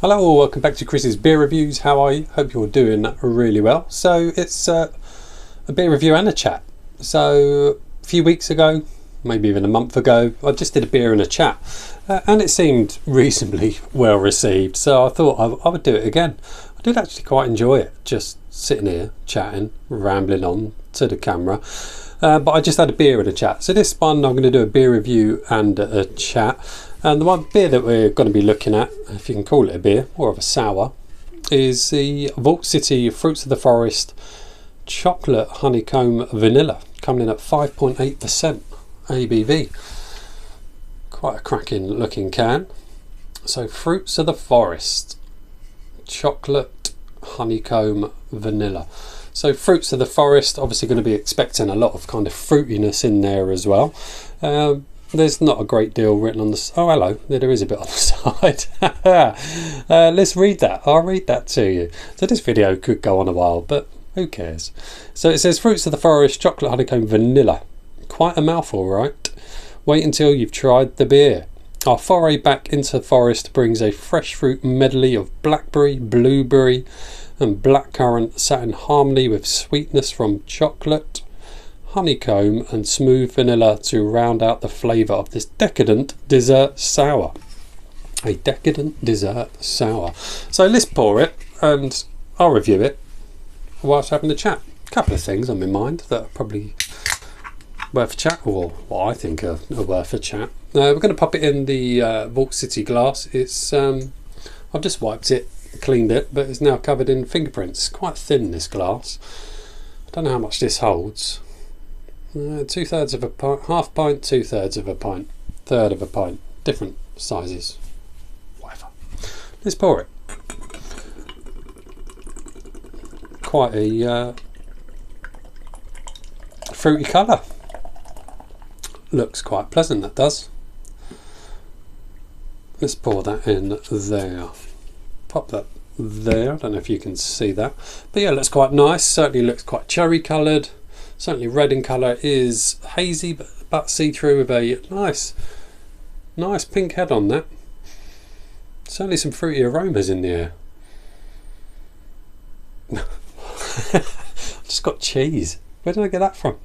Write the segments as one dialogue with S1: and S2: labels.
S1: Hello, welcome back to Chris's Beer Reviews. How are you? Hope you're doing really well. So it's a beer review and a chat. So a few weeks ago, maybe even a month ago, I just did a beer and a chat and it seemed reasonably well received. So I thought I would do it again. I did actually quite enjoy it, just sitting here chatting, rambling on to the camera. But I just had a beer and a chat. So this one I'm going to do a beer review and a chat. And the one beer that we're going to be looking at, if you can call it a beer, more of a sour, is the Vault City Fruits of the Forest Chocolate Honeycomb Vanilla, coming in at 5.8% ABV. Quite a cracking looking can. So Fruits of the Forest Chocolate Honeycomb Vanilla. So Fruits of the Forest, obviously going to be expecting a lot of kind of fruitiness in there as well. There's not a great deal written on the... Oh, hello. There is a bit on the side. Let's read that. I'll read that to you. So this video could go on a while, but who cares? So it says, Fruits of the Forest Chocolate Honeycomb Vanilla. Quite a mouthful, right? Wait until you've tried the beer. Our foray back into the forest brings a fresh fruit medley of blackberry, blueberry and blackcurrant sat in harmony with sweetness from chocolate, honeycomb and smooth vanilla to round out the flavour of this decadent dessert sour. A decadent dessert sour. So let's pour it and I'll review it whilst having the chat. A couple of things on my mind that are probably worth a chat, or what I think are worth a chat. We're going to pop it in the Vault City glass. It's I've just wiped it, cleaned it, but it's now covered in fingerprints. Quite thin, this glass. I don't know how much this holds. 2/3 of a pint, half pint, 2/3 of a pint, third of a pint, different sizes, whatever. Let's pour it. Quite a fruity colour. Looks quite pleasant, that does. Let's pour that in there. Pop that there. I don't know if you can see that, but yeah, it looks quite nice. Certainly looks quite cherry coloured. Certainly red in colour, is hazy but see-through with a nice pink head on that. Certainly some fruity aromas in the air. I've just got cheese. Where did I get that from?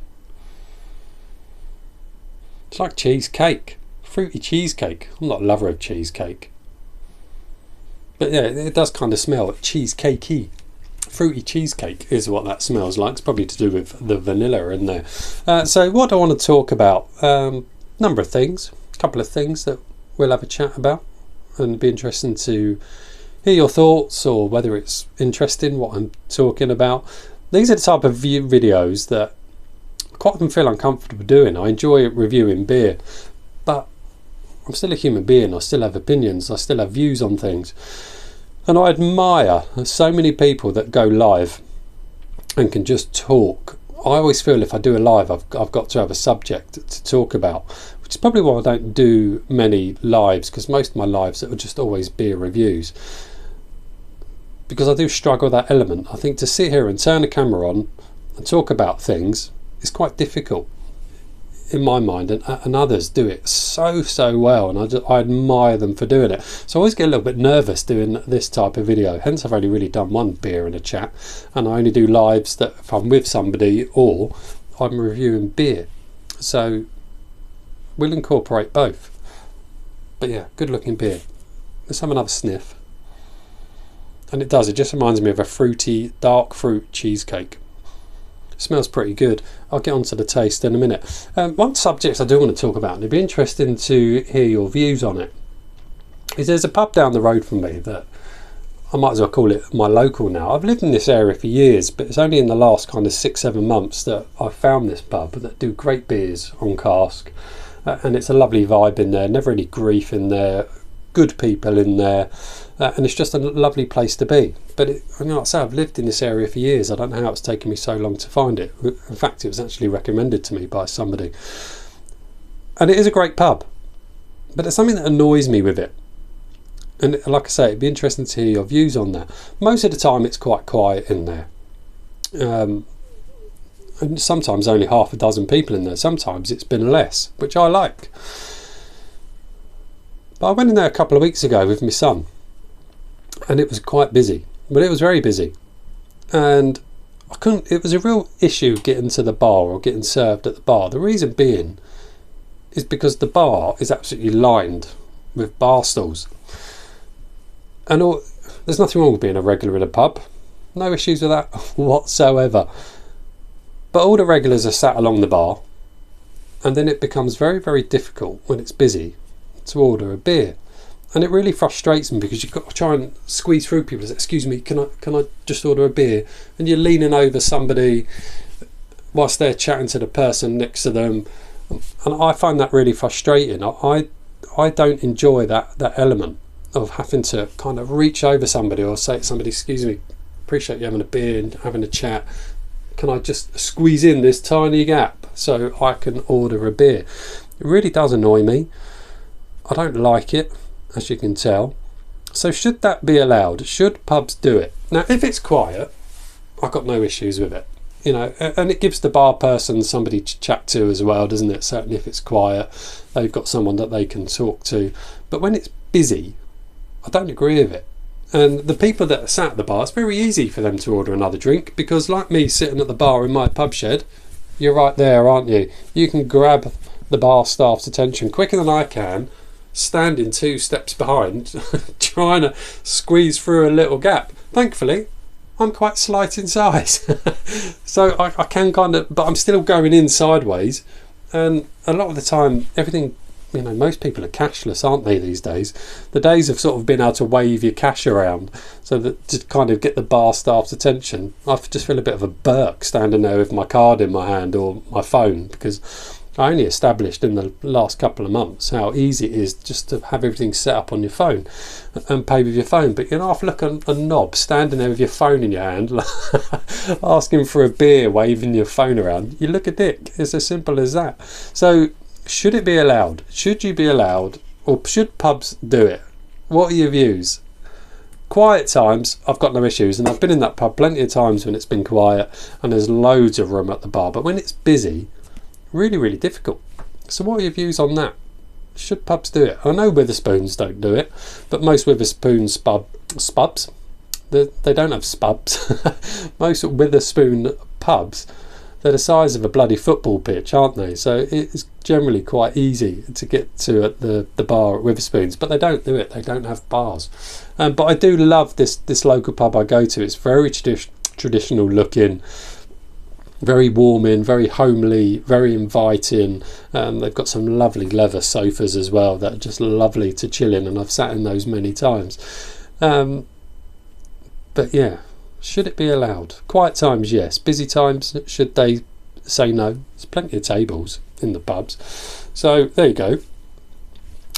S1: It's like cheesecake. Fruity cheesecake. I'm not a lover of cheesecake. But yeah, it does kind of smell cheesecakey. Fruity cheesecake is what that smells like. It's probably to do with the vanilla in there. So what I want to talk about, number of things, a couple of things that we'll have a chat about, and it'd be interesting to hear your thoughts or whether it's interesting what I'm talking about. These are the type of videos that I quite often feel uncomfortable doing. I enjoy reviewing beer, but I'm still a human being. I still have opinions. I still have views on things. And I admire so many people that go live and can just talk. I always feel if I do a live, I've got to have a subject to talk about, which is probably why I don't do many lives, because most of my lives are just always beer reviews. Because I do struggle with that element. I think to sit here and turn the camera on and talk about things is quite difficult in my mind, and others do it so well, and I admire them for doing it. So I always get a little bit nervous doing this type of video, hence I've only really done one beer and a chat, and I only do lives that if I'm with somebody or I'm reviewing beer. So we'll incorporate both. But yeah, good looking beer. Let's have another sniff. And it just reminds me of a fruity dark fruit cheesecake. Smells pretty good. I'll get on to the taste in a minute. One subject I do want to talk about, and it'd be interesting to hear your views on it, is there's a pub down the road from me that I might as well call it my local now. I've lived in this area for years, but it's only in the last kind of 6-7 months that I've found this pub that do great beers on cask, and it's a lovely vibe in there, never any grief in there, good people in there, and it's just a lovely place to be. But like I say, I've lived in this area for years. I don't know how it's taken me so long to find it. In fact, it was actually recommended to me by somebody, and it is a great pub, but there's something that annoys me with it. And like I say, it'd be interesting to hear your views on that. Most of the time it's quite quiet in there, and sometimes only half a dozen people in there. Sometimes it's been less, which I like. But I went in there a couple of weeks ago with my son, and it was quite busy, but it was very busy, and I couldn't. It was a real issue getting to the bar or getting served at the bar. The reason being is because the bar is absolutely lined with bar stools, and there's nothing wrong with being a regular in a pub. No issues with that whatsoever. But all the regulars are sat along the bar, and then it becomes very, very difficult when it's busy to order a beer. And it really frustrates me because you've got to try and squeeze through people. Say, excuse me, can I just order a beer? And you're leaning over somebody whilst they're chatting to the person next to them. And I find that really frustrating. I don't enjoy that element of having to kind of reach over somebody or say to somebody, excuse me, appreciate you having a beer and having a chat. Can I just squeeze in this tiny gap so I can order a beer? It really does annoy me. I don't like it, as you can tell. So should that be allowed? Should pubs do it? Now, if it's quiet, I've got no issues with it. You know, and it gives the bar person somebody to chat to as well, doesn't it? Certainly if it's quiet, they've got someone that they can talk to. But when it's busy, I don't agree with it. And the people that are sat at the bar, it's very easy for them to order another drink, because like me sitting at the bar in my pub shed, you're right there, aren't you? You can grab the bar staff's attention quicker than I can, standing 2 steps behind, trying to squeeze through a little gap. Thankfully, I'm quite slight in size. So I can kind of, but I'm still going in sideways. And a lot of the time, everything, you know, most people are cashless, aren't they, these days? The days of sort of being able to wave your cash around so that to kind of get the bar staff's attention, I just feel a bit of a Burke standing there with my card in my hand or my phone, because I only established in the last couple of months how easy it is just to have everything set up on your phone and pay with your phone. But you're not like a knob standing there with your phone in your hand asking for a beer, waving your phone around. You look a dick. It's as simple as that. So should it be allowed? Should you be allowed, or should pubs do it? What are your views? Quiet times, I've got no issues, and I've been in that pub plenty of times when it's been quiet and there's loads of room at the bar. But when it's busy, really, really difficult. So what are your views on that? Should pubs do it? I know Witherspoons don't do it, but most Witherspoon spubs, they don't have spubs. Most Witherspoon pubs, they're the size of a bloody football pitch, aren't they? So it's generally quite easy to get to at the bar at Witherspoons, but they don't do it. They don't have bars. But I do love this local pub I go to. It's very traditional looking, very warming, very homely, very inviting. They've got some lovely leather sofas as well that are just lovely to chill in, and I've sat in those many times. But yeah, should it be allowed? Quiet times, yes. Busy times, should they say no? There's plenty of tables in the pubs. So there you go.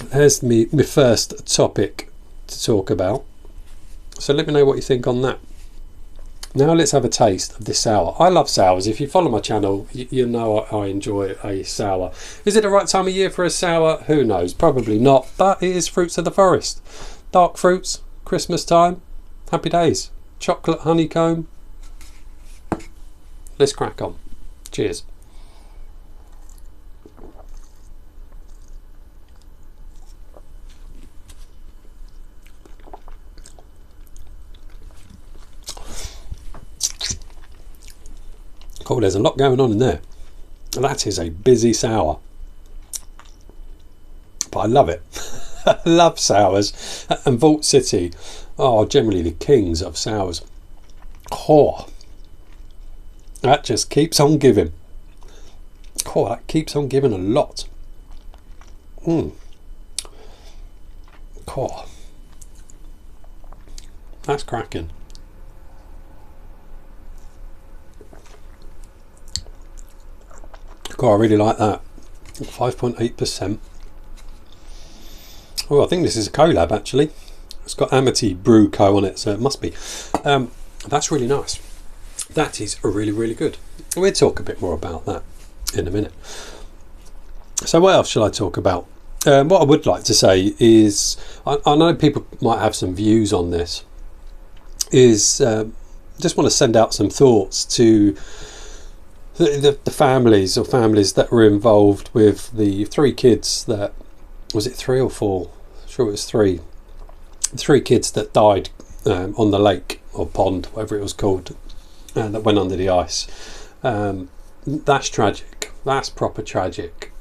S1: There's my first topic to talk about. So let me know what you think on that. Now let's have a taste of this sour. I love sours. If you follow my channel, you know I enjoy a sour. Is it the right time of year for a sour? Who knows? Probably not, but it is fruits of the forest. Dark fruits, Christmas time, happy days. Chocolate honeycomb. Let's crack on. Cheers. Cool, there's a lot going on in there. That is a busy sour. But I love it. I love sours. And Vault City are generally the kings of sours. Oh, that just keeps on giving. Oh, that keeps on giving a lot. Oh, that's cracking. Oh, I really like that. 5.8%. Oh, I think this is a collab actually. It's got Amity Brew Co on it, so it must be. That's really nice. That is really, really good. We'll talk a bit more about that in a minute. So what else shall I talk about? What I would like to say is, I know people might have some views on this, is just want to send out some thoughts to the families that were involved with the 3 kids that, was it 3 or 4? I'm sure it was 3 kids that died on the lake or pond, whatever it was called, that went under the ice. That's tragic. That's proper tragic.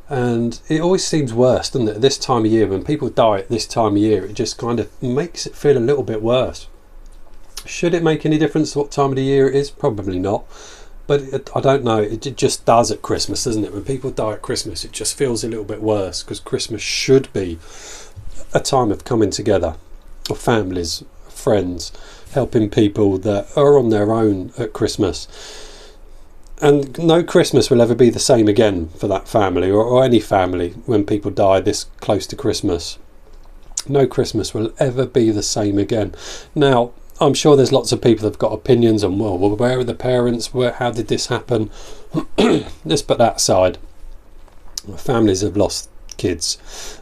S1: And it always seems worse, doesn't it, at this time of year? When people die at this time of year, it just kind of makes it feel a little bit worse. Should it make any difference what time of the year it is? Probably not. But I don't know, it just does at Christmas, doesn't it? When people die at Christmas, it just feels a little bit worse, because Christmas should be a time of coming together, of families, friends, helping people that are on their own at Christmas. And no Christmas will ever be the same again for that family, or any family, when people die this close to Christmas. No Christmas will ever be the same again. Now, I'm sure there's lots of people that have got opinions on, well, where are the parents? How did this happen? Let's put that aside. Families have lost kids,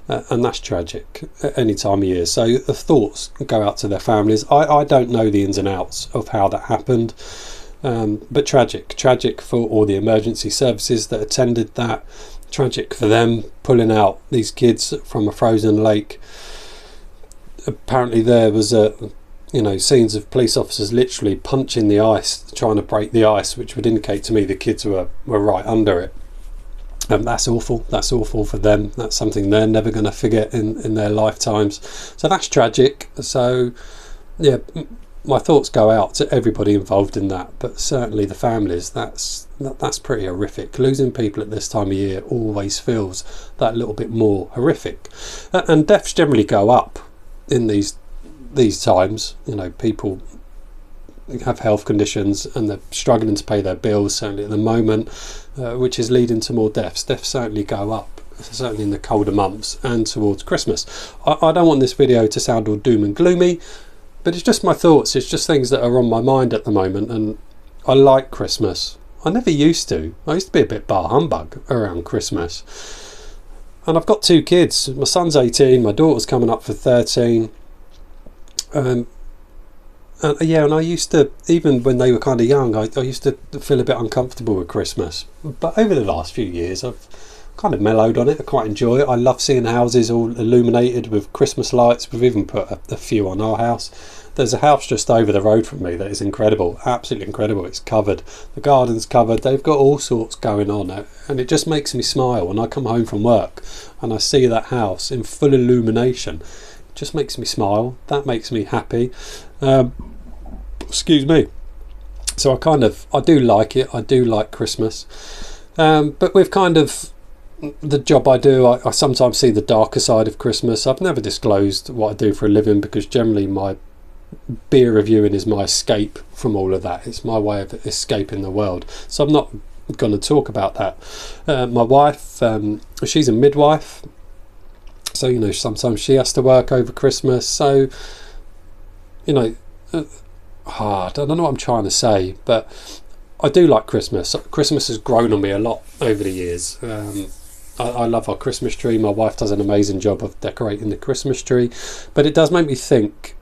S1: and that's tragic at any time of year. So the thoughts go out to their families. I don't know the ins and outs of how that happened, but tragic for all the emergency services that attended that. Tragic for them pulling out these kids from a frozen lake. Apparently there was scenes of police officers literally punching the ice, trying to break the ice, which would indicate to me the kids were right under it. That's awful. That's awful for them. That's something they're never going to forget in their lifetimes. So that's tragic. So yeah, my thoughts go out to everybody involved in that, but certainly the families. That's pretty horrific. Losing people at this time of year always feels that little bit more horrific. And deaths generally go up in these times. People have health conditions and they're struggling to pay their bills, certainly at the moment, which is leading to more deaths. Deaths certainly go up, certainly in the colder months and towards Christmas. I don't want this video to sound all doom and gloomy, but it's just my thoughts. It's just things that are on my mind at the moment. And I like Christmas. I never used to. I used to be a bit bar humbug around Christmas. And I've got 2 kids. My son's 18, my daughter's coming up for 13. And I used to, even when they were kind of young, I used to feel a bit uncomfortable with Christmas. But over the last few years, I've kind of mellowed on it. I quite enjoy it. I love seeing houses all illuminated with Christmas lights. We've even put a few on our house. There's a house just over the road from me that is incredible, absolutely incredible. It's covered, the garden's covered, they've got all sorts going on, and it just makes me smile when I come home from work and I see that house in full illumination. It just makes me smile. That makes me happy. Excuse me. So I do like it. I do like Christmas, but with kind of the job I do, I sometimes see the darker side of Christmas. I've never disclosed what I do for a living, because generally my beer reviewing is my escape from all of that. It's my way of escaping the world, so I'm not going to talk about that. My wife, she's a midwife, so sometimes she has to work over Christmas. So I don't know what I'm trying to say, but I do like Christmas. Christmas has grown on me a lot over the years. I love our Christmas tree. My wife does an amazing job of decorating the Christmas tree, but it does make me think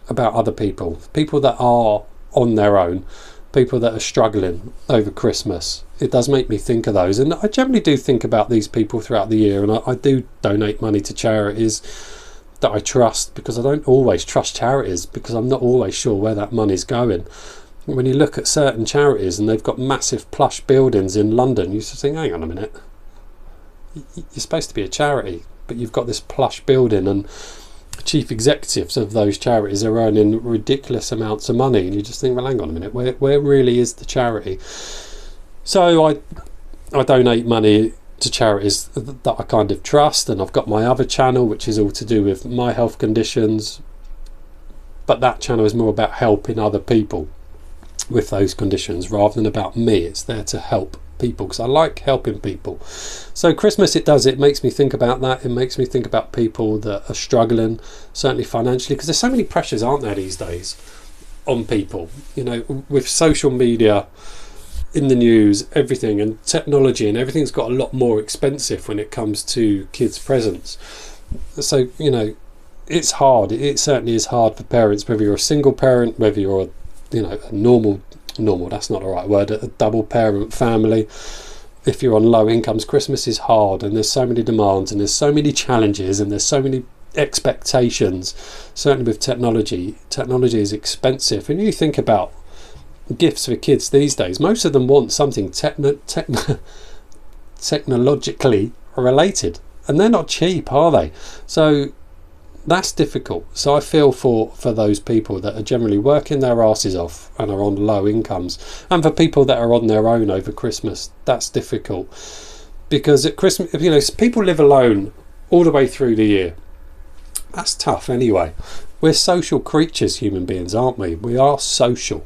S1: about other people that are on their own, people that are struggling over Christmas. It does make me think of those, and I generally do think about these people throughout the year, and I do donate money to charities that I trust, because I don't always trust charities, because I'm not always sure where that money's going. When you look at certain charities and they've got massive plush buildings in London, you just think, hang on a minute, you're supposed to be a charity, but you've got this plush building, and chief executives of those charities are earning ridiculous amounts of money, and you just think, well, hang on a minute, where really is the charity? So I donate money to charities that I kind of trust, and I've got my other channel which is all to do with my health conditions, but that channel is more about helping other people with those conditions rather than about me. It's there to help people, because I like helping people. So Christmas, it makes me think about that. It makes me think about people that are struggling, certainly financially, because there's so many pressures, aren't there, these days on people, with social media, in the news, everything, and technology, and everything's got a lot more expensive when it comes to kids' presents. So it's hard. It certainly is hard for parents, whether you're a single parent, whether you're a normal, that's not the right word, a double parent family. If you're on low incomes, Christmas is hard, and there's so many demands, and there's so many challenges, and there's so many expectations. Certainly with technology is expensive, and you think about gifts for kids these days, most of them want something technologically related, and they're not cheap, are they? So that's difficult. So I feel for those people that are generally working their asses off and are on low incomes, and for people that are on their own over Christmas. That's difficult, because at Christmas, you know, people live alone all the way through the year. That's tough anyway. We're social creatures, human beings, aren't we? We are social.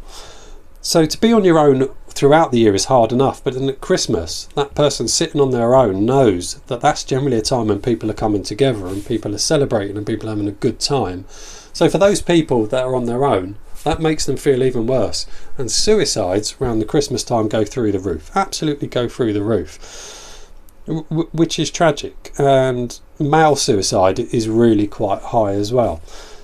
S1: So to be on your own throughout the year is hard enough, but then at Christmas, that person sitting on their own knows that that's generally a time when people are coming together and people are celebrating and people are having a good time. So for those people that are on their own, that makes them feel even worse. And suicides around the Christmas time go through the roof. Absolutely go through the roof, which is tragic. And male suicide is really quite high as well.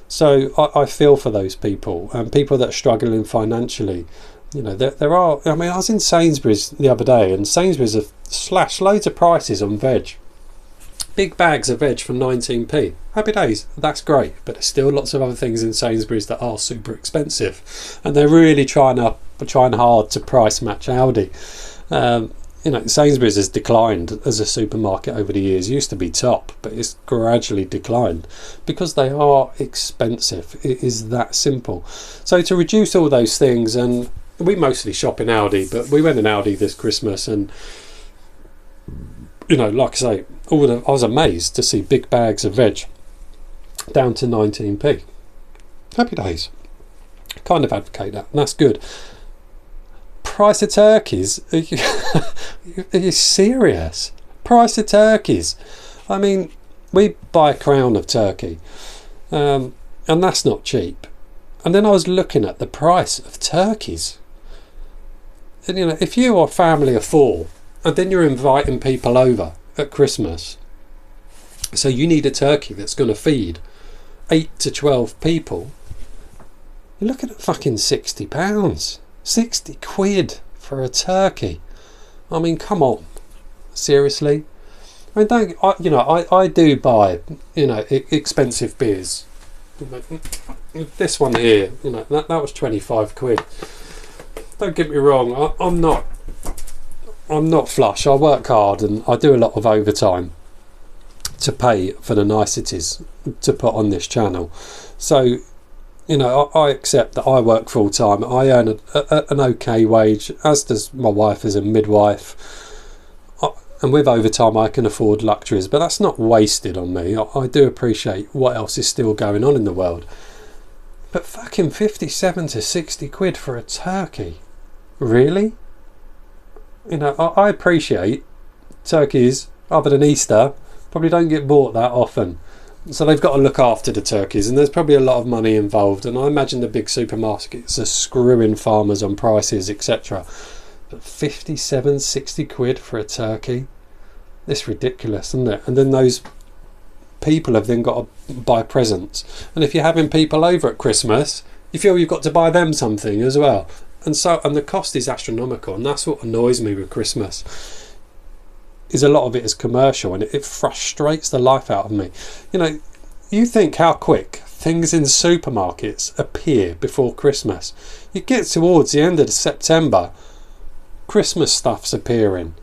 S1: So I feel for those people, and people that are struggling financially. You know, there are, I mean, I was in Sainsbury's the other day, and Sainsbury's have slashed loads of prices on veg. Big bags of veg for 19p. Happy days, that's great, but there's still lots of other things in Sainsbury's that are super expensive, and they're really trying hard to price match Aldi. You know, Sainsbury's has declined as a supermarket over the years. It used to be top, but it's gradually declined because they are expensive. It is that simple. So to reduce all those things, and we mostly shop in Aldi, but we went in Aldi this Christmas, and you know, like I say, I was amazed to see big bags of veg down to 19p. Happy days. Kind of advocate that, and that's good. Price of turkeys? Are you serious? Price of turkeys? I mean, we buy a crown of turkey, and that's not cheap. And then I was looking at the price of turkeys, and you know, if you are a family of 4 and then you're inviting people over at Christmas, so you need a turkey that's going to feed 8 to 12 people, you're looking at fucking £60. 60 quid for a turkey. I mean, come on, seriously. I mean, I do buy, you know, expensive beers. This one here, you know, that was 25 quid. Don't get me wrong, I'm not flush. I work hard and I do a lot of overtime to pay for the niceties to put on this channel. So, you know, I accept that I work full time. I earn an okay wage, as does my wife as a midwife. And with overtime, I can afford luxuries, but that's not wasted on me. I do appreciate what else is still going on in the world. But fucking 57 to 60 quid for a turkey? Really? You know, I appreciate turkeys, other than Easter, probably don't get bought that often. So they've got to look after the turkeys, and there's probably a lot of money involved, and I imagine the big supermarkets are screwing farmers on prices, etc. But 57, 60 quid for a turkey? It's ridiculous, isn't it? And then those people have then got to buy presents, and if you're having people over at Christmas, you feel you've got to buy them something as well, and the cost is astronomical. And that's what annoys me with Christmas, is a lot of it is commercial, and it frustrates the life out of me. You know, you think how quick things in supermarkets appear before Christmas. You get towards the end of September, Christmas stuff's appearing,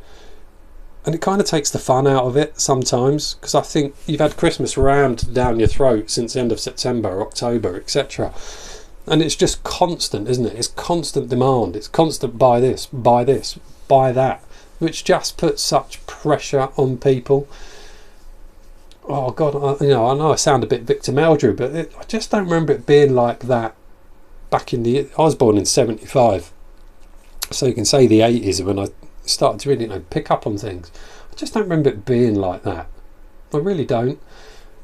S1: and it kind of takes the fun out of it sometimes, because I think you've had Christmas rammed down your throat since the end of September, October, etc. And it's just constant, isn't it? It's constant demand. It's constant buy this, buy that, which just puts such pressure on people. Oh God, I know I sound a bit Victor Meldrew, but I just don't remember it being like that back in I was born in 75, so you can say the 80s when I started to really, you know, pick up on things. I just don't remember it being like that. I really don't.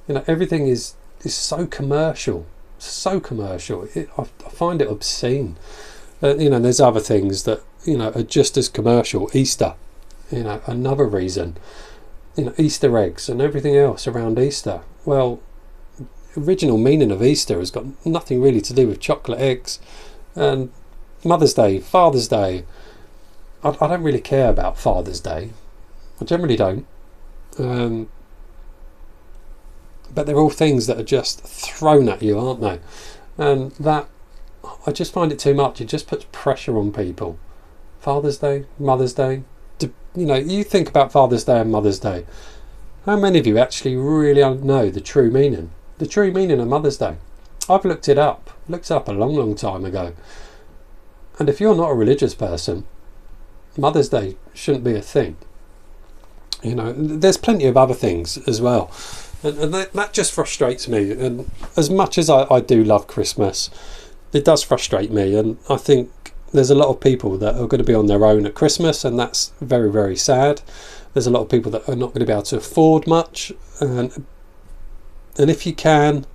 S1: You know, everything is so commercial, so commercial. I find it obscene. You know, there's other things that, you know, are just as commercial. Easter, you know, another reason. You know, Easter eggs and everything else around Easter. Well, original meaning of Easter has got nothing really to do with chocolate eggs. And Mother's Day, Father's Day, I don't really care about Father's Day. I generally don't. but they're all things that are just thrown at you, aren't they? And that, I just find it too much. It just puts pressure on people. Father's Day, Mother's Day, you think about Father's Day and Mother's Day. How many of you actually really know the true meaning? The true meaning of Mother's Day? I've looked it up a long time ago. And if you're not a religious person, Mother's Day shouldn't be a thing. There's plenty of other things as well. And that just frustrates me. And as much as I do love Christmas, it does frustrate me. And I think there's a lot of people that are going to be on their own at Christmas, and that's very, very sad. There's a lot of people that are not going to be able to afford much. And if you can,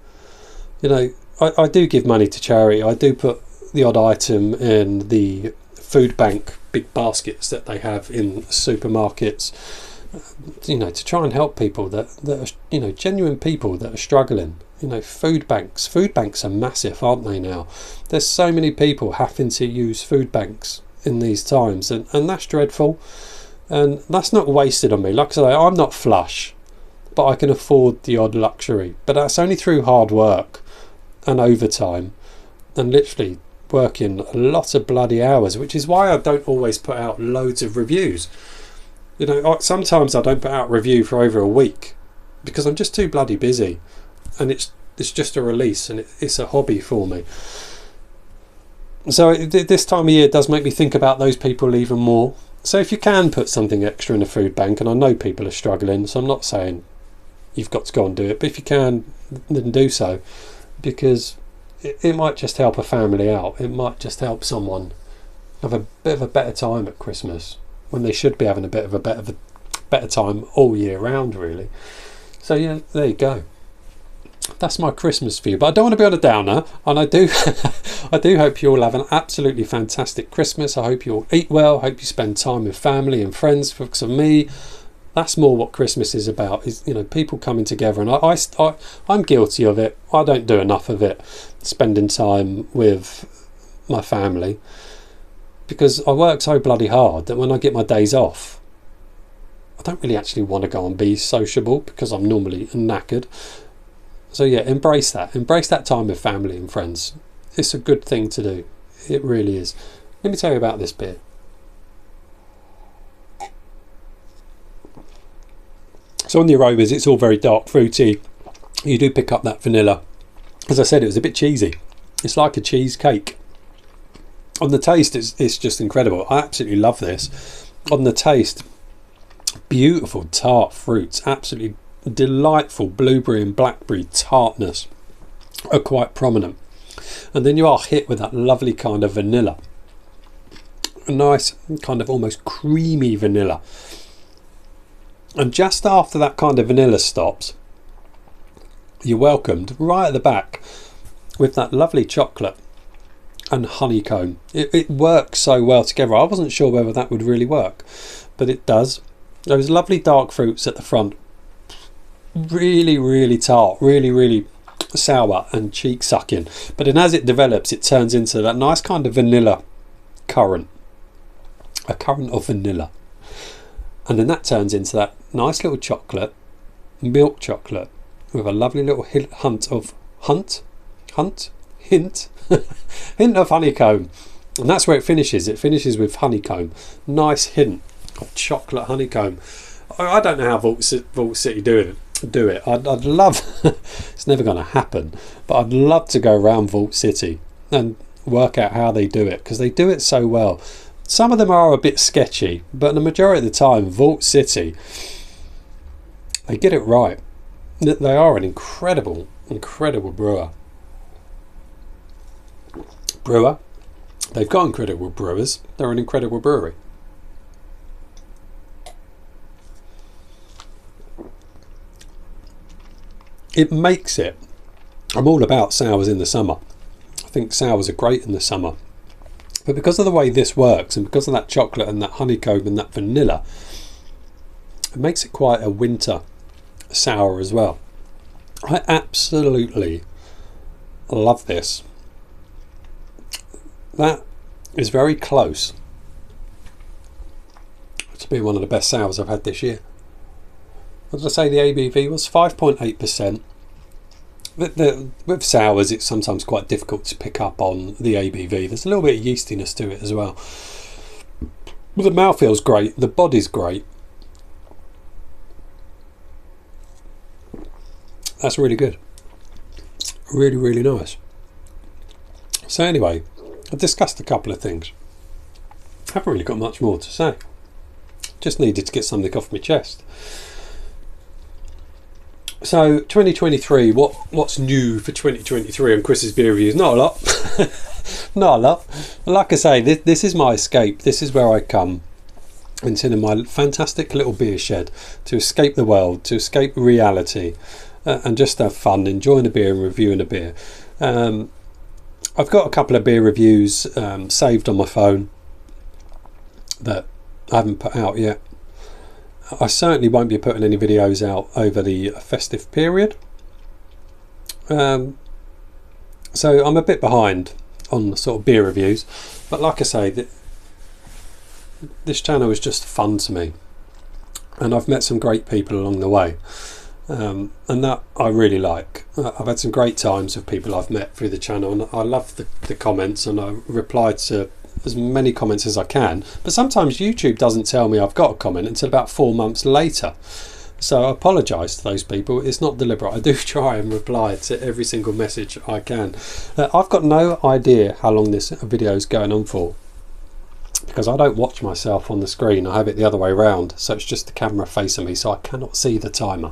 S1: I do give money to charity. I do put the odd item in the food bank big baskets that they have in supermarkets, to try and help people that are, genuine people that are struggling. Food banks are massive, aren't they now? There's so many people having to use food banks in these times, and that's dreadful, and that's not wasted on me. Like I say, I'm not flush, but I can afford the odd luxury, but that's only through hard work and overtime and literally working a lot of bloody hours, which is why I don't always put out loads of reviews. Sometimes I don't put out a review for over a week because I'm just too bloody busy, and it's just a release, and it's a hobby for me. So this time of year does make me think about those people even more. So if you can put something extra in a food bank, and I know people are struggling, so I'm not saying you've got to go and do it, but if you can, then do so, because it might just help a family out. It might just help someone have a bit of a better time at Christmas, when they should be having a bit of a better time all year round, really. So yeah, there you go. That's my Christmas for you. But I don't want to be on a downer, and I do hope you all have an absolutely fantastic Christmas. I hope you all eat well. I hope you spend time with family and friends. Because for me, that's more what Christmas is about, is people coming together. And I'm guilty of it. I don't do enough of it, spending time with my family, because I work so bloody hard that when I get my days off, I don't really actually want to go and be sociable, because I'm normally knackered. So yeah, embrace that time with family and friends. It's a good thing to do. It really is. Let me tell you about this beer. So on the aromas, it's all very dark, fruity. You do pick up that vanilla. As I said, it was a bit cheesy. It's like a cheesecake. On the taste, it's just incredible. I absolutely love this. On the taste, beautiful tart fruits, absolutely delightful blueberry and blackberry tartness are quite prominent. And then you are hit with that lovely kind of vanilla. A nice kind of almost creamy vanilla. And just after that kind of vanilla stops, you're welcomed right at the back with that lovely chocolate and honeycomb. It works so well together. I wasn't sure whether that would really work, but it does. Those lovely dark fruits at the front, really, really tart, really, really sour and cheek sucking. But then as it develops, it turns into that nice kind of vanilla current, a current of vanilla. And then that turns into that nice little chocolate, milk chocolate, with a lovely little hint of honeycomb. And that's where it finishes. It finishes with honeycomb. Nice hint of chocolate honeycomb. I don't know how Vault City do it. I'd love, it's never going to happen, but I'd love to go around Vault City and work out how they do it, because they do it so well. Some of them are a bit sketchy, but the majority of the time, Vault City, they get it right. They are an incredible brewer. They've got incredible brewers. They're an incredible brewery. It makes it. I'm all about sours in the summer. I think sours are great in the summer. But because of the way this works, and because of that chocolate and that honeycomb and that vanilla, it makes it quite a winter sour as well. I absolutely love this. That is very close to being one of the best sours I've had this year. As I say, the ABV was 5.8%. with sours, it's sometimes quite difficult to pick up on the ABV. There's a little bit of yeastiness to it as well. The mouthfeel's great, the body's great. That's really good. Really, really nice. So anyway, I've discussed a couple of things. I haven't really got much more to say. Just needed to get something off my chest. So 2023, what's new for 2023 on Chris's beer reviews? Not a lot. Not a lot. Like I say, this is my escape. This is where I come and sit in my fantastic little beer shed to escape the world, to escape reality, and just have fun, enjoying a beer and reviewing a beer. I've got a couple of beer reviews saved on my phone that I haven't put out yet. I certainly won't be putting any videos out over the festive period. So I'm a bit behind on the sort of beer reviews. But like I say, this channel is just fun to me. And I've met some great people along the way. And that I really like. I've had some great times with people I've met through the channel. And I love the comments, and I reply to as many comments as I can, but sometimes YouTube doesn't tell me I've got a comment until about 4 months later, so I apologise to those people. It's not deliberate. I do try and reply to every single message I can. I've got no idea how long this video is going on for, because I don't watch myself on the screen. I have it the other way around, so it's just the camera facing me, so I cannot see the timer.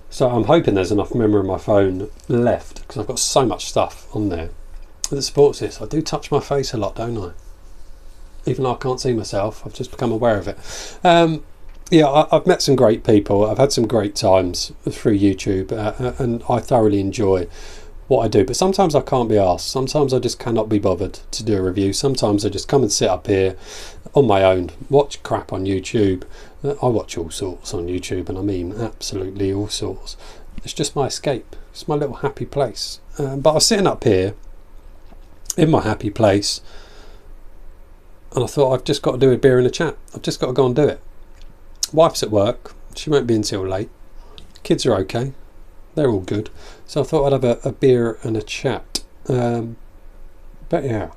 S1: So I'm hoping there's enough memory on my phone left, because I've got so much stuff on there that supports this. I do touch my face a lot, don't I? Even though I can't see myself, I've just become aware of it. Yeah, I've met some great people. I've had some great times through YouTube, and I thoroughly enjoy what I do. But sometimes I can't be asked. Sometimes I just cannot be bothered to do a review. Sometimes I just come and sit up here on my own, watch crap on YouTube. I watch all sorts on YouTube, and I mean absolutely all sorts. It's just my escape. It's my little happy place. But I was sitting up here in my happy place, and I thought, I've just got to do a beer and a chat. I've just got to go and do it. Wife's at work, she won't be until late. Kids are okay, they're all good, so I thought I'd have a beer and a chat. But yeah,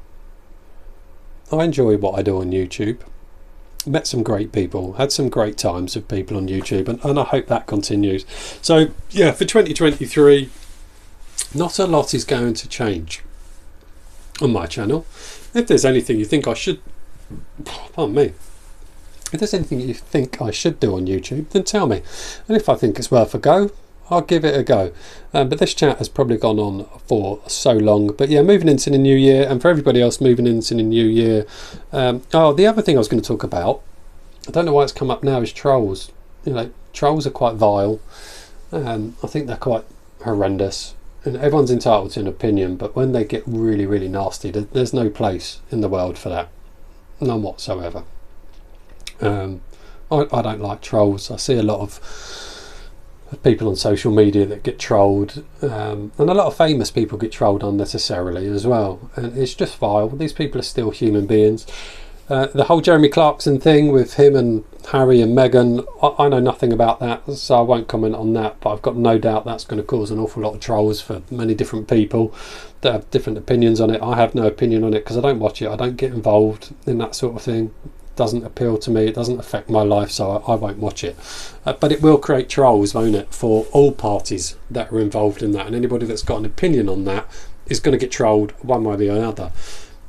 S1: I enjoy what I do on YouTube. Met some great people, had some great times with people on YouTube, and I hope that continues. So yeah, for 2023, not a lot is going to change on my channel. If there's anything you think I should, pardon me, if there's anything you think I should do on YouTube, then tell me, and if I think it's worth a go, I'll give it a go. But this chat has probably gone on for so long. But yeah, moving into the new year, and for everybody else moving into the new year, oh, the other thing I was going to talk about, I don't know why it's come up now, is trolls. You know, trolls are quite vile. I think they're quite horrendous. And everyone's entitled to an opinion, but when they get really, really nasty, there's no place in the world for that. None whatsoever. I don't like trolls. I see a lot of people on social media that get trolled, and a lot of famous people get trolled unnecessarily as well, and it's just vile. These people are still human beings. The whole Jeremy Clarkson thing with him and Harry and Meghan, I know nothing about that, so I won't comment on that, but I've got no doubt that's going to cause an awful lot of trolls for many different people that have different opinions on it. I have no opinion on it because I don't watch it. I don't get involved in that sort of thing. It doesn't appeal to me. It doesn't affect my life, so I won't watch it. But it will create trolls, won't it, for all parties that are involved in that, and anybody that's got an opinion on that is going to get trolled one way or the other.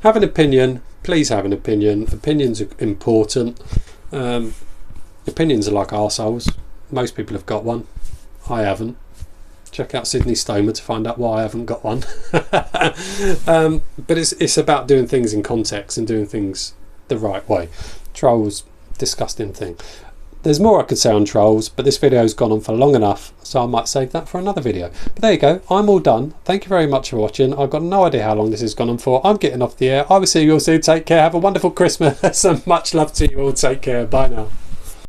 S1: Have an opinion. Please have an opinion. Opinions are important. Opinions are like arseholes. Most people have got one. I haven't. Check out Sydney Stomer to find out why I haven't got one. But it's about doing things in context and doing things the right way. Trolls, disgusting thing. There's more I could say on trolls, but this video's gone on for long enough, so I might save that for another video. But there you go, I'm all done. Thank you very much for watching. I've got no idea how long this has gone on for. I'm getting off the air. I will see you all soon. Take care. Have a wonderful Christmas and much love to you all. Take care. Bye now.